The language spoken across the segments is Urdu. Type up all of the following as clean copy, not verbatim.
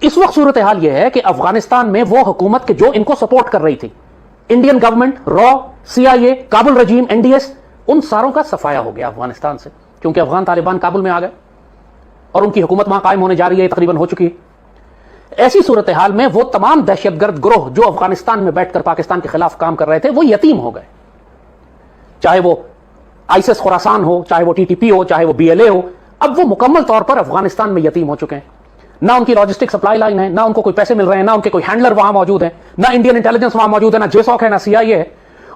اس وقت صورتحال یہ ہے کہ افغانستان میں وہ حکومت کے جو ان کو سپورٹ کر رہی تھی، انڈین گورنمنٹ، را، سی آئی اے، کابل رجیم، این ڈی ایس، ان ساروں کا صفایا ہو گیا افغانستان سے، کیونکہ افغان طالبان کابل میں آ گئے اور ان کی حکومت وہاں قائم ہونے جا رہی ہے، تقریباً ہو چکی ہے۔ ایسی صورتحال میں وہ تمام دہشت گرد گروہ جو افغانستان میں بیٹھ کر پاکستان کے خلاف کام کر رہے تھے وہ یتیم ہو گئے، چاہے وہ آئیسس خراسان ہو، چاہے وہ ٹی ٹی پی ہو، چاہے وہ بی ایل اے ہو، اب وہ مکمل طور پر افغانستان میں یتیم ہو چکے ہیں۔ نہ ان کی لاجسٹک سپلائی لائن ہے، نہ ان کو کوئی پیسے مل رہے ہیں، نہ ان کے کوئی ہینڈلر وہاں موجود ہیں، نہ انڈین انٹیلیجنس وہاں موجود ہے، نہ جے سوک ہے، نہ سی آئی اے ہے۔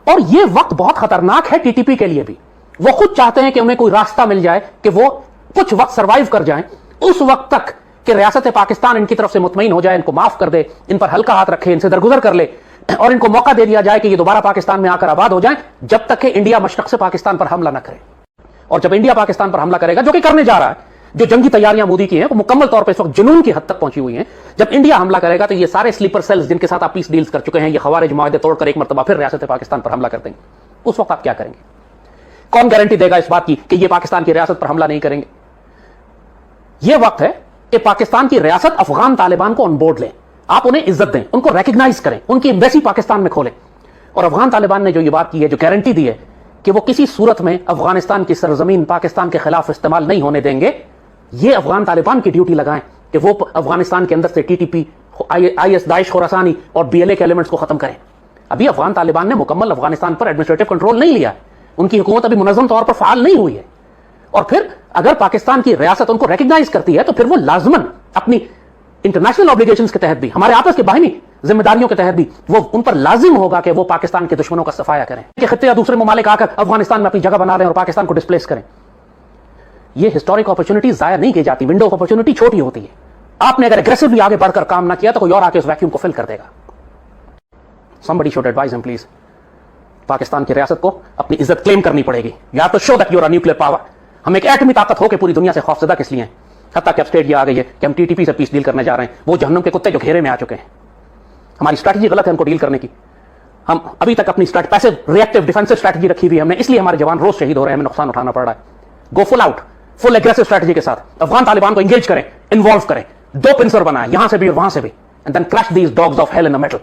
اور یہ وقت بہت خطرناک ہے ٹی ٹی پی کے لیے بھی۔ وہ خود چاہتے ہیں کہ انہیں کوئی راستہ مل جائے کہ وہ کچھ وقت سروائیو کر جائیں، اس وقت تک کہ ریاست پاکستان ان کی طرف سے مطمئن ہو جائے، ان کو معاف کر دے، ان پر ہلکا ہاتھ رکھے، ان سے درگزر کر لے اور ان کو موقع دے دیا جائے کہ یہ دوبارہ پاکستان میں آ کر آباد ہو جائیں، جب تک کہ انڈیا مشرق سے پاکستان پر حملہ نہ کرے۔ اور جب انڈیا پاکستان پر حملہ کرے گا، جو کہ کرنے جا رہا ہے، جو جنگی تیاریاں مودی کی ہیں وہ مکمل طور پر اس وقت جنون کی حد تک پہنچی ہوئی ہیں، جب انڈیا حملہ کرے گا تو یہ سارے سلیپر سیلز جن کے ساتھ آپ پیس ڈیلز کر چکے ہیں، یہ خوارج معاہدے توڑ کر ایک مرتبہ پھر ریاست پاکستان پر حملہ کر دیں گے۔ اس وقت آپ کیا کریں گے؟ کون گارنٹی دے گا اس بات کی کہ یہ پاکستان کی ریاست پر حملہ نہیں کریں گے؟ یہ وقت ہے کہ پاکستان کی ریاست افغان طالبان کو آن بورڈ لیں، آپ انہیں عزت دیں، ان کو ریکگنائز کریں، ان کی ایمبیسی پاکستان میں کھولیں۔ اور افغان طالبان نے جو یہ بات کی ہے، جو گارنٹی دی ہے کہ وہ کسی صورت میں افغانستان کی سرزمین پاکستان کے خلاف استعمال نہیں ہونے دیں گے، یہ افغان طالبان کی ڈیوٹی لگائیں کہ وہ افغانستان کے اندر سے T T P, I S, داعش خراسانی اور بی ایل اے کے ایلیمنٹس کو ختم کریں۔ ابھی افغان طالبان نے مکمل افغانستان پر ایڈمنسٹریٹو کنٹرول نہیں لیا ہے، ان کی حکومت ابھی منظم طور پر فعال نہیں ہوئی ہے۔ اور پھر اگر پاکستان کی ریاست ان کو ریکگنائز کرتی ہے تو پھر وہ لازماً اپنی انٹرنیشنل اوبلیگیشنز کے تحت بھی، ہمارے آپس کے باہمی ذمہ داریوں کے تحت بھی، وہ ان پر لازم ہوگا کہ وہ پاکستان کے دشمنوں کا صفایا کریں، کہ خطے یا دوسرے ممالک آ کر افغانستان میں اپنی جگہ بنا رہے ہیں اور پاکستان کو ڈسپلیس کریں۔ یہ ہسٹورک اپرچونٹی ضائع نہیں کی جاتی، ونڈو آف اپرچونٹی چھوٹی ہوتی ہے۔ آپ نے اگر اگریسولی آگے بڑھ کر کام نہ کیا تو کوئی اور آ کے اس ویکیوم کو فل کر دے گا۔ somebody should advise him please۔ Pakistan کی ریاست کو اپنی عزت کلیم کرنی پڑے گی، یا تو show that you are nuclear power, ہم ایک ایٹمی طاقت ہو کے پوری دنیا سے خوفزدہ کس لیے ہیں، حتیٰ کہ اب اسٹیٹ یہ آ گئی ہے کہ ہم ٹی ٹی پی سے پیس ڈیل کرنے جا رہے ہیں، وہ جہنم کے کتے جو گھیرے میں آ چکے ہیں۔ ہماری اسٹریٹجی غلط ہے ان کو ڈیل کرنے کی، ہم ابھی تک اپنی پیسو ریئیکٹو ڈیفینسو اسٹریٹجی رکھی ہوئی ہے ہم نے، اس لیے ہمارے جوان روز شہید ہو رہے ہیں، ہمیں نقصان اٹھانا پڑ رہا ہے۔ گو فل آؤٹ، فل ایگریسو اسٹریٹجی کے ساتھ افغان طالبان کو انگیج کریں، انوالو کریں، دو پنسر بنائیں، یہاں سے بھی اور وہاں سے بھی، and then crash these dogs of hell in the metal.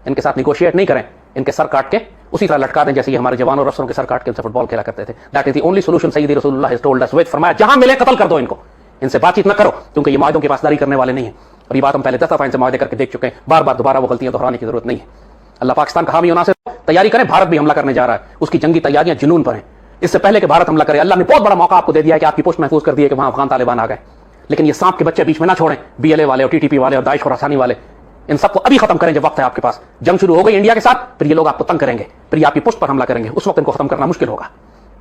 ان کے ساتھ نیگوشیٹ نہیں کریں، ان کے سر کاٹ کے اسی طرح لٹکا دیں جیسے یہ ہمارے جوانوں اور افسروں کے سر کاٹ کے ان سے فٹ بال کھیلا کرتے تھے۔ That is the only solution سیدی رسول اللہ ہیز ٹولڈ اس، وہ فرمایا جہاں ملے قتل کر دو ان کو، ان سے بات چیت نہ کرو، کیونکہ یہ معاہدوں کی پاسداری کرنے والے نہیں ہیں۔ اور یہ بات ہم پہلے 10 دفعہ ان سے معاہدے کر کے دیکھ چکے ہیں، بار بار دوبارہ وہ غلطیاں دہرانے کی ضرورت نہیں ہے۔ اللہ پاکستان کا حامی ہونا سے تیاری کریں، بھارت بھی حملہ کرنے جا رہا ہے، اس کی جنگی تیاریاں جنون پر ہیں۔ اس سے پہلے کہ بھارت حملہ کرے، اللہ نے بہت بڑا موقع آپ کو دے دیا ہے کہ آپ کی پوسٹ محفوظ کر دی ہے کہ وہاں افغان طالبان آ گئے، لیکن یہ سانپ کے بچے بیچ میں نہ چھوڑیں، بی ایل اے والے اور ٹی ٹی پی والے اور داعش خراسانی والے، ان سب کو ابھی ختم کریں جب وقت ہے آپ کے پاس۔ جنگ شروع ہو گئی انڈیا کے ساتھ، پھر یہ لوگ آپ کو تنگ کریں گے، پھر یہ آپ کی پشت پر حملہ کریں گے، اس وقت ان کو ختم کرنا مشکل ہوگا۔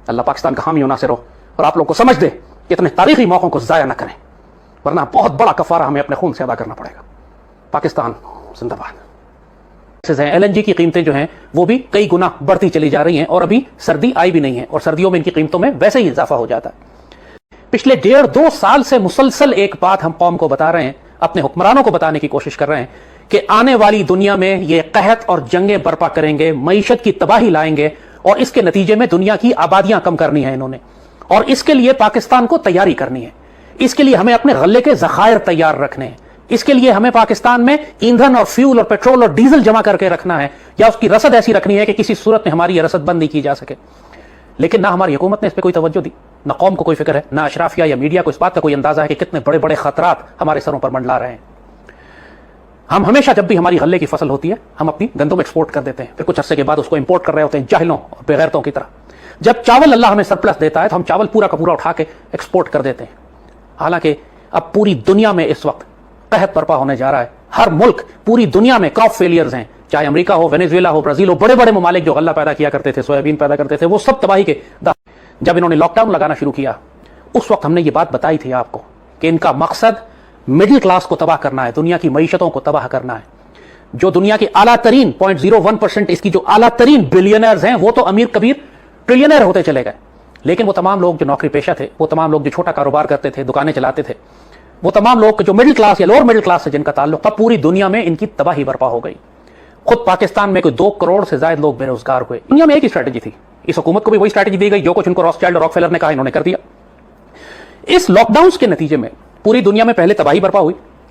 اللہ پاکستان کا حامی و ناصر ہو اور آپ لوگ کو سمجھ دے کہ اتنے تاریخی موقعوں کو ضائع نہ کریں، ورنہ بہت بڑا کفارہ ہمیں اپنے خون سے ادا کرنا پڑے گا۔ پاکستان زندہ باد۔ ایل این جی کی قیمتیں جو ہیں وہ بھی کئی گنا بڑھتی چلی جا رہی ہیں، اور ابھی سردی آئی بھی نہیں ہے، اور سردیوں میں ان کی قیمتوں میں ویسے ہی اضافہ ہو جاتا ہے۔ پچھلے 1.5-2 سال سے مسلسل ایک بات ہم قوم کو بتا رہے ہیں، اپنے حکمرانوں کو بتانے کی کوشش کر رہے ہیں کہ آنے والی دنیا میں یہ قحط اور جنگیں برپا کریں گے، معیشت کی تباہی لائیں گے، اور اس کے نتیجے میں دنیا کی آبادیاں کم کرنی ہیں انہوں نے، اور اس کے لیے پاکستان کو تیاری کرنی ہے، اس کے لیے ہمیں اپنے غلے کے ذخائر تیار رکھنے ہیں، اس کے لیے ہمیں پاکستان میں ایندھن اور فیول اور پیٹرول اور ڈیزل جمع کر کے رکھنا ہے، یا اس کی رسد ایسی رکھنی ہے کہ کسی صورت میں ہماری یہ رسد بند نہیں کی جا سکے۔ لیکن نہ ہماری حکومت نے اس پہ کوئی توجہ دی، نہ قوم کو کوئی فکر ہے، نہ اشرافیہ یا میڈیا کو اس بات کا کوئی اندازہ ہے کہ کتنے بڑے بڑے خطرات ہمارے سروں پر منڈلا رہے ہیں۔ ہم ہمیشہ جب بھی ہماری غلے کی فصل ہوتی ہے ہم اپنی گندم ایکسپورٹ کر دیتے ہیں، پھر کچھ عرصے کے بعد اس کو امپورٹ کر رہے ہوتے ہیں جاہلوں اور بغیرتوں کی طرح۔ جب چاول اللہ ہمیں سرپلس دیتا ہے تو ہم چاول پورا کا پورا اٹھا کے ایکسپورٹ کر دیتے ہیں، حالانکہ اب پوری دنیا میں اس وقت قحط برپا ہونے جا رہا ہے۔ ہر ملک، پوری دنیا میں کراپ فیلیئرز ہیں، چاہے امریکہ ہو، وینیزویلا ہو، برازیل ہو، بڑے بڑے ممالک جو غلہ پیدا کیا کرتے تھے، سویابین پیدا کرتے تھے، وہ سب تباہی کے جب انہوں نے لاک ڈاؤن لگانا شروع کیا، اس وقت ہم نے یہ بات بتائی تھی آپ کو کہ ان کا مقصد مڈل کلاس کو تباہ کرنا ہے، دنیا کی معیشتوں کو تباہ کرنا ہے۔ جو دنیا کے اعلیٰ ترین 0.01% اس کی جو اعلیٰ ترین بلینئرز ہیں وہ تو امیر کبیر ٹریلینئر ہوتے چلے گئے، لیکن وہ تمام لوگ جو نوکری پیشہ تھے، وہ تمام لوگ جو چھوٹا کاروبار کرتے تھے، دکانیں چلاتے تھے، وہ تمام لوگ جو مڈل کلاس یا لوور مڈل کلاس سے جن کا تعلق تھا، پوری دنیا میں ان کی تباہی برپا ہو گئی۔ خود پاکستان میں کوئی 2 کروڑ سے زائد لوگ بے روزگار ہوئے۔ دنیا میں ایک ہی اسٹریٹجی تھی، اس حکومت کو بھی وہی اسٹریٹجی دی گئی، جو کچھ ان کو راسچائلڈ اور راک فیلر نے کہا انہوں نے کر دیا۔ اس لاک ڈاؤن کے نتیجے میں پوری دنیا میں پہلے تباہی برپا ہوئی،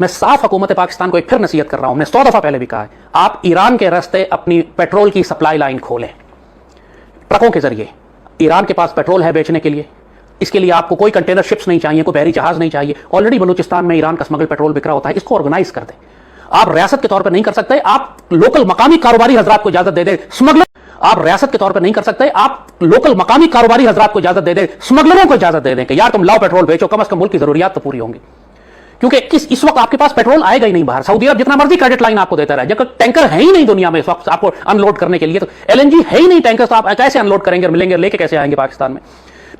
میں صاف حکومت پاکستان کو ایک پھر نصیحت کر رہا ہوں، ہم نے 100 دفعہ پہلے بھی کہا ہے، آپ ایران کے راستے اپنی پیٹرول کی سپلائی لائن کھولیں، ٹرکوں کے ذریعے۔ ایران کے پاس پیٹرول ہے بیچنے کے لیے، اس کے لیے آپ کو کوئی کنٹینر شپس نہیں چاہیے، کوئی بحری جہاز نہیں چاہیے۔ آلریڈی بلوچستان میں ایران کا اسمگل پیٹرول بک رہا ہوتا ہے، اس کو آرگنائز کر دیں۔ آپ ریاست کے طور پر نہیں کر سکتے، آپ لوکل مقامی کاروباری حضرات کو اجازت دے دیں اسمگلر، آپ ریاست کے طور پر نہیں کر سکتے، آپ لوکل مقامی کاروباری حضرات کو اجازت دے دیں، اسمگلروں کو اجازت دے دیں کہ یار تم لاؤ پیٹرول بیچو، کم از کم ملک کی ضروریات تو پوری ہوں گی۔ کیونکہ اس وقت آپ کے پاس پیٹرول آئے گا ہی نہیں باہر، سعودی عرب جتنا مرضی کریڈٹ لائن آپ کو دیتا رہے، جب ٹینکر ہے ہی نہیں دنیا میں اس وقت آپ کو ان لوڈ کرنے کے لیے، تو ایل این جی ہے ہی نہیں ٹینکر، تو آپ کیسے ان لوڈ کریں گے، ملیں گے، لے کے کیسے آئیں گے پاکستان میں؟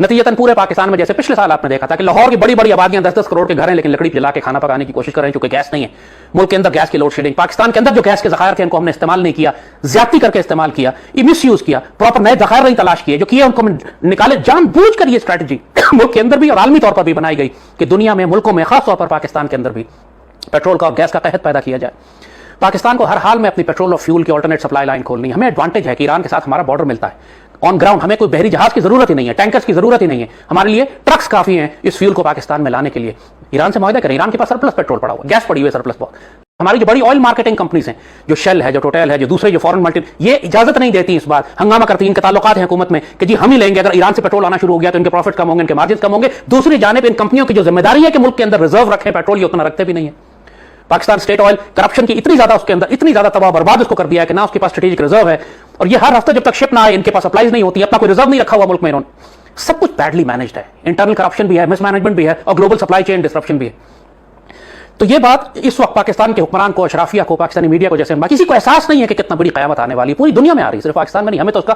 نتیجتاً پورے پاکستان میں جیسے پچھلے سال آپ نے دیکھا تھا کہ لاہور کی بڑی بڑی آبادیاں 10-10 کروڑ کے گھر ہیں، لیکن لکڑی جلا کے کھانا پکانے کی کوشش کر رہے ہیں کیونکہ گیس نہیں ہے۔ ملک کے اندر گیس کی لوڈ شیڈنگ، پاکستان کے اندر جو گیس کے ذخائر تھے ان کو ہم نے استعمال نہیں کیا، زیادتی کر کے استعمال کیا، مس یوز کیا، پراپر نئے ذخائر نہیں تلاش کیے، جو کیے ان کو نکالے، جان بوجھ کر یہ اسٹریٹجی ملک کے اندر بھی اور عالمی طور پر بھی بنائی گئی کہ دنیا میں ملکوں میں خاص طور پر پاکستان کے اندر بھی پیٹرول کا اور گیس کا قحط پیدا کیا جائے۔ پاکستان کو ہر حال میں اپنی پیٹرول اور فیول کی آلٹرنیٹ سپلائی لائن کھولنی ہے۔ ہمیں ایڈوانٹیج ہے کہ ایران کے ساتھ ہمارا بارڈر ملتا ہے آن گراؤنڈ، ہمیں کوئی بحری جہاز کی ضرورت ہی نہیں ہے، ٹینکرز کی ضرورت ہی نہیں ہے، ہمارے لیے ٹرکس کافی ہیں اس فیول کو پاکستان میں لانے کے لیے۔ ایران سے معاہدہ کریں، ایران کے پاس سرپلس پیٹرول پڑا ہوا، گیس پڑی ہوئی ہے سرپلس بہت۔ ہماری جو بڑی آئل مارکیٹنگ کمپنیز ہیں، جو شیل ہے، جو ٹوٹل ہے، جو دوسرے جو فورن ملٹی، یہ اجازت نہیں دیتی، اس بات ہنگامہ کرتی ہیں، ان کے تعلقات ہیں حکومت میں کہ جی ہم ہی لیں گے، اگر ایران سے پیٹرول آنا شروع ہو گیا تو ان کے پروفٹ کم ہوں گے، ان کے مارجنز کم ہوں گے۔ دوسری جانب ان کمپنیوں کی جو ذمہ داری ہے کہ ملک کے اندر ریزرو رکھیں پیٹرول، یہ اتنا رکھتے بھی نہیں ہے۔ پاکستان اسٹیٹ آئل کرپشن کی اتنی زیادہ اس کے اندر اتنی زیادہ تباہ برباد اس کو کر دیا ہے کہ نہ اس کے پاس اسٹریٹجک ریزرو ہے، اور یہ ہر ہفتے جب تک شپ نہ آئے ان کے پاس سپلائیز نہیں ہوتی، اپنا کوئی ریزرو نہیں رکھا ہوا ملک میں، انہوں نے سب کچھ بیڈلی مینجڈ ہے، انٹرنل کرپشن بھی ہے، مس مینجمنٹ بھی ہے، اور گلوبل سپلائی چین ڈسرپشن بھی ہے۔ تو یہ بات اس وقت پاکستان کے حکمران کو، اشرافیہ کو، پاکستانی میڈیا کو، جیسے کسی کو احساس نہیں ہے کہ کتنا بڑی قیامت آنے والی ہے، پوری دنیا میں آ رہی ہے، صرف پاکستان میں نہیں۔ ہمیں تو اس کا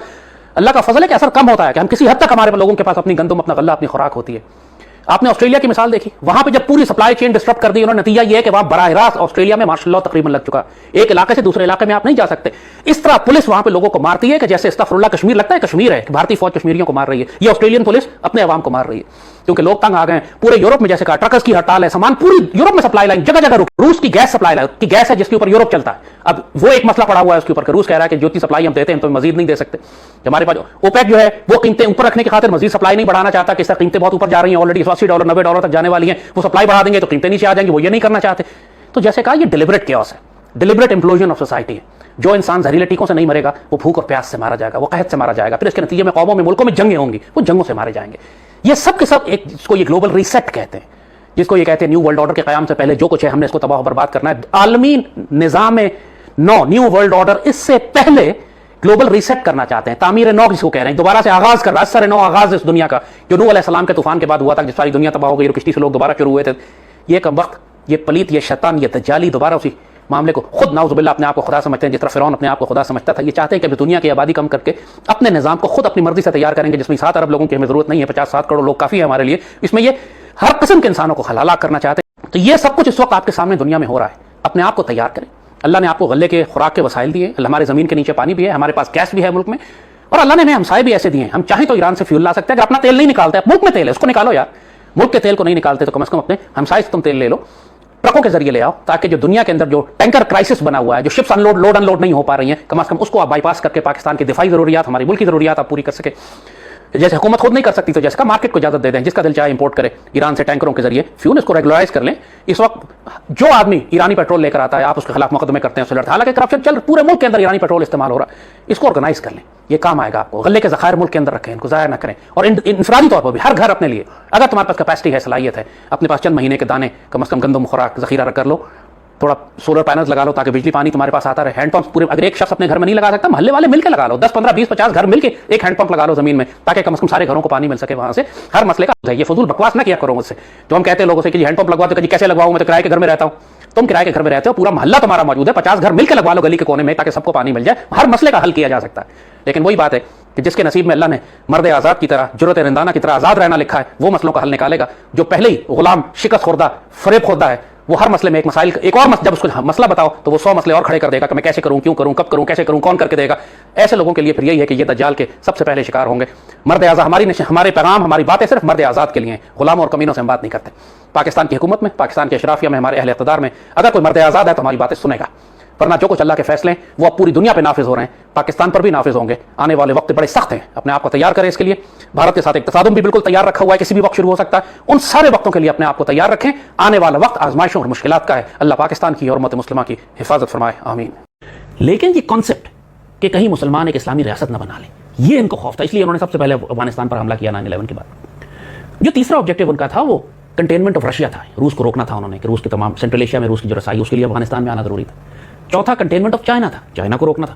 اللہ کا فضل ہے کہ اثر کم ہوتا ہے، کہ ہم کسی حد تک ہمارے لوگوں کے پاس اپنی گندم، اپنا غلہ، اپنی خوراک ہوتی ہے۔ آپ نے آسٹریلیا کی مثال دیکھی، وہاں پہ جب پوری سپلائی چین ڈسٹرب کر دی انہوں نے، نتیجہ یہ ہے کہ وہاں براہ راست آسٹریلیا میں مارشل لاء تقریباً لگ چکا، ایک علاقے سے دوسرے علاقے میں آپ نہیں جا سکتے۔ اس طرح پولیس وہاں پہ لوگوں کو مارتی ہے کہ جیسے استغفر اللہ کشمیر لگتا ہے، کشمیر ہے کہ بھارتی فوج کشمیریوں کو مار رہی ہے، یہ آسٹریلین پولیس اپنے عوام کو مار رہی ہے، کیونکہ لوگ تنگ آ گئے ہیں۔ پورے یورپ میں جیسے کہا ٹرکس کی ہڑتال ہے، سامان پوری یورپ میں سپلائی لائن جگہ جگہ رک، روس کی گیس سپلائی لائن کی گیس ہے جس کے اوپر یورپ چلتا ہے، اب وہ ایک مسئلہ پڑا ہوا ہے اس کے اوپر کہ روس کہہ رہا ہے کہ جو اتنی سپلائی ہم دیتے ہیں تو مزید نہیں دے سکتے، ہمارے پاس اوپیک جو ہے وہ قیمتیں اوپر رکھنے کی خاطر مزید سپلائی نہیں بڑھانا چاہتا، کہ اس طرح قیمتیں بہت اوپر جا رہی ہیں، آلریڈی $80 $90 تک جانے والی ہیں، وہ سپلائی بڑھا دیں گے تو قیمتیں نیچے آ جائیں گی، وہ یہ نہیں کرنا چاہتے۔ تو جیسے کہا یہ ڈیلیبریٹ کیوس ہے، ڈیلیبریٹ امپلوژن آف سوسائٹی ہے۔ جو انسان زہریلے ٹیکوں سے نہیں مرے گا وہ بھوک اور پیاس سے مارا جائے گا، وہ قحط سے مارا جائے گا، پھر اس کے نتیجے میں قوموں میں، ملکوں میں جنگیں ہوں گی، وہ جنگوں سے مارے جائیں گے۔ یہ سب کے سب ایک جس کو یہ گلوبل ریسیٹ کہتے ہیں، جس کو یہ کہتے ہیں نیو ورلڈ آرڈر کے قیام سے پہلے جو کچھ ہے ہم نے اس کو تباہ و برباد کرنا ہے۔ عالمی نظام نو، نیو ورلڈ آرڈر، اس سے پہلے گلوبل ریسیٹ کرنا چاہتے ہیں، تعمیر نو جس کو کہہ رہے ہیں، دوبارہ سے آغاز کر رہا ہے، اثر نو آغاز اس دنیا کا جو نوح علیہ السلام کے طوفان کے بعد ہوا تھا، جس ساری دنیا تباہ ہو گئی اور کشتی سے لوگ دوبارہ شروع ہوئے تھے۔ یہ کم وقت، یہ پلیت، یہ شیطان، یہ دجالی دوبارہ اسی معاملے کو خود نعوذ باللہ اپنے آپ کو خدا سمجھتے ہیں، جس طرح فرعون اپنے آپ کو خدا سمجھتا تھا۔ یہ چاہتے ہیں کہ دنیا کی آبادی کم کر کے اپنے نظام کو خود اپنی مرضی سے تیار کریں گے، جس میں 7 ارب لوگوں کی ہمیں ضرورت نہیں ہے، 50-60 کروڑ لوگ کافی ہے ہمارے لیے، اس میں یہ ہر قسم کے انسانوں کو ہلاک کرنا چاہتے ہیں۔ تو یہ سب کچھ اس وقت آپ کے سامنے دنیا میں ہو رہا ہے، اپنے آپ کو تیار کریں۔ اللہ نے آپ کو غلے کے خوراک کے وسائل دیے، ہمارے زمین کے نیچے پانی بھی ہے، ہمارے پاس گیس بھی ہے ملک میں، اور اللہ نے ہمیں ہمسائے بھی ایسے دیے ہیں، ہم چاہیں تو ایران سے فیول لا سکتے ہیں، اگر اپنا تیل نہیں نکالتے، ملک میں تیل ہے اس کو نکالو یار، ملک کے تیل کو نہیں نکالتے تو کم از کم اپنے ہمسائے سے تم تیل لے لو، ٹرکوں کے ذریعے لے آؤ، تاکہ جو دنیا کے اندر جو ٹینکر کرائسس بنا ہوا ہے، جو شپس لوڈ ان لوڈ نہیں ہو پا رہی ہیں، کم از کم اس کو آپ بائی پاس کر کے پاکستان کی دفاعی ضروریات، ہماری ملکی ضروریات آپ پوری کر سکے۔ جیسے حکومت خود نہیں کر سکتی تو جیسے کا مارکیٹ کو اجازت دے دیں، جس کا دل چاہے امپورٹ کرے ایران سے ٹینکروں کے ذریعے فیول، اس کو ریگولرائز کر لیں۔ اس وقت جو آدمی ایرانی پیٹرول لے کر آتا ہے آپ اس کے خلاف مقدمے کرتے ہیں، اس سے لڑتے ہیں، حالانکہ کرپشن چل پورے ملک کے اندر ایرانی پیٹرول استعمال ہو رہا ہے، اس کو آرگنائز کر لیں، یہ کام آئے گا آپ کو۔ غلے کے ذخائر ملک کے اندر رکھیں، ان کو ضائع نہ کریں، اور انفرادی طور پر بھی ہر گھر اپنے لیے، اگر تمہارے پاس کیپیسٹی ہے، صلاحیت ہے، اپنے پاس چند مہینے کے دانے کم از کم گندم خوراک ذخیرہ رکھ کر لو، تھوڑا سولر پینلز لگا لو تاکہ بجلی پانی تمہارے پاس آتا رہے۔ ہینڈ پمپ پورے، اگر ایک شخص اپنے گھر میں نہیں لگا سکتا، محلے والے مل کے لگا لو، 10 15 20 50 گھر مل کے ایک ہینڈ پمپ لگا لو زمین میں، تاکہ کم از کم سارے گھروں کو پانی مل سکے وہاں سے۔ ہر مسئلے کا یہ فضول بکواس نہ کیا کرو مجھ سے، جو ہم کہتے ہیں لوگوں سے کہ ہینڈ پمپ لگوا دو، کہ کیسے لگواؤں، میں تو کرائے کے گھر میں رہتا ہوں۔ تم کرائے کے گھر میں رہتے ہو، پورا محلہ تمہارا موجود ہے، 50 گھر مل کے لگوا لو گلی کے کونے میں، تاکہ سب کو پانی مل جائے، ہر مسئلے کا حل کیا جا سکتا ہے۔ لیکن وہی بات ہے کہ جس کے نصیب میں اللہ نے مرد آزاد کی طرح، جرأت رندانہ کی طرح آزاد رہنا لکھا ہے، وہ مسئلوں کا حل نکالے گا۔ جو پہلے ہی غلام، شکست خوردہ، فریب خوردہ ہے، وہ ہر مسئلے میں ایک اور جب اس کو مسئلہ بتاؤ تو وہ 100 مسئلے اور کھڑے کر دے گا کہ میں کیسے کروں، کیوں کروں، کب کروں، کیسے کروں، کون کر کے دے گا۔ ایسے لوگوں کے لیے پھر یہی ہے کہ یہ دجال کے سب سے پہلے شکار ہوں گے۔ مرد آزاد، ہمارے پیغام، ہماری باتیں صرف مرد آزاد کے لیے ہیں، غلاموں اور کمینوں سے ہم بات نہیں کرتے۔ پاکستان کی حکومت میں، پاکستان کے اشرافیہ میں، ہمارے اہل اقتدار میں اگر کوئی مرد آزاد ہے تو ہماری باتیں سنے گا، ورنہ جو کچھ اللہ کے فیصلے ہیں وہ اب پوری دنیا پہ نافذ ہو رہے ہیں، پاکستان پر بھی نافذ ہوں گے. آنے والے وقت بڑے سخت ہیں، اپنے آپ کو تیار کریں اس کے لیے. بھارت کے ساتھ ایک تصادم بھی بالکل تیار رکھا ہوا ہے، کسی بھی وقت شروع ہو سکتا ہے. ان سارے وقتوں کے لیے اپنے آپ کو تیار رکھیں. آنے والا وقت آزمائشوں اور مشکلات کا ہے. اللہ پاکستان کی اور امت مسلمہ کی حفاظت فرمائے، آمین. لیکن یہ کانسیپٹ کہ کہیں مسلمان ایک اسلامی ریاست نہ بنا لیں، یہ ان کو خوف تھا، اس لیے انہوں نے سب سے پہلے افغانستان پر حملہ کیا 9/11 کے بعد. جو تیسرا آبجیکٹو ان کا تھا وہ کنٹینمنٹ آف رشیا تھا، روس کو روکنا تھا انہوں نے کہ روس کے تمام سینٹرل ایشیا میں روس کی جو رسائی اس کے لیے افغانستان میں آنا ضروری تھا. چوتھا کنٹینمنٹ آف چائنا تھا، چائنا کو روکنا تھا.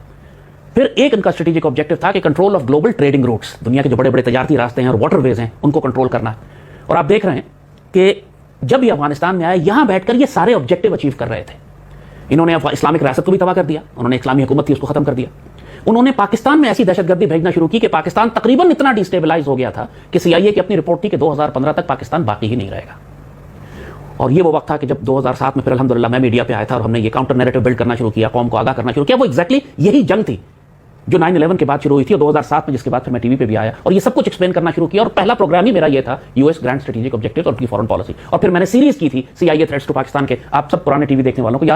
پھر ایک ان کا اسٹریٹجک آبجیکٹو تھا کہ control of global trading roots, دنیا کے جو بڑے بڑے تجارتی راستے ہیں اور واٹر ویز ہیں ان کو کنٹرول کرنا ہے. اور آپ دیکھ رہے ہیں کہ جب یہ افغانستان میں آئے یہاں بیٹھ کر یہ سارے آبجیکٹو اچیو کر رہے تھے. انہوں نے اسلامک ریاست کو بھی تباہ کر دیا، انہوں نے اسلامی حکومت تھی اس کو ختم کر دیا. انہوں نے پاکستان میں ایسی دہشت گردی بھیجنا شروع کی کہ پاکستان تقریباً اتنا ڈیسٹیبلائز ہو گیا تھا کہ CIA کی اپنی رپورٹ تھی کہ 2015 تک پاکستان باقی ہی نہیں رہے گا. اور یہ وہ وقت تھا کہ جب 2007 میں پھر الحمدللہ میں میڈیا پہ آیا تھا اور ہم نے یہ کاؤنٹر نیریٹو بلڈ کرنا شروع کیا، قوم کو آگاہ کرنا شروع کیا. وہ ایگزیکٹلی یہی جنگ تھی جو 9/11 کے بعد شروع ہوئی تھی اور 2007 میں جس کے بعد پھر میں TV پہ بھی آیا اور یہ سب کچھ ایکسپلین کرنا شروع کیا. اور پہلا پروگرام ہی میرا یہ تھا US گرینڈ اسٹریٹجک آبجیکٹو اور کی فورن پالیسی. اور پھر میں نے سیریز کی تھی CIA تھریٹس ٹو پاکستان کے. آپ سب پرانے TV دیکھنے والوں کو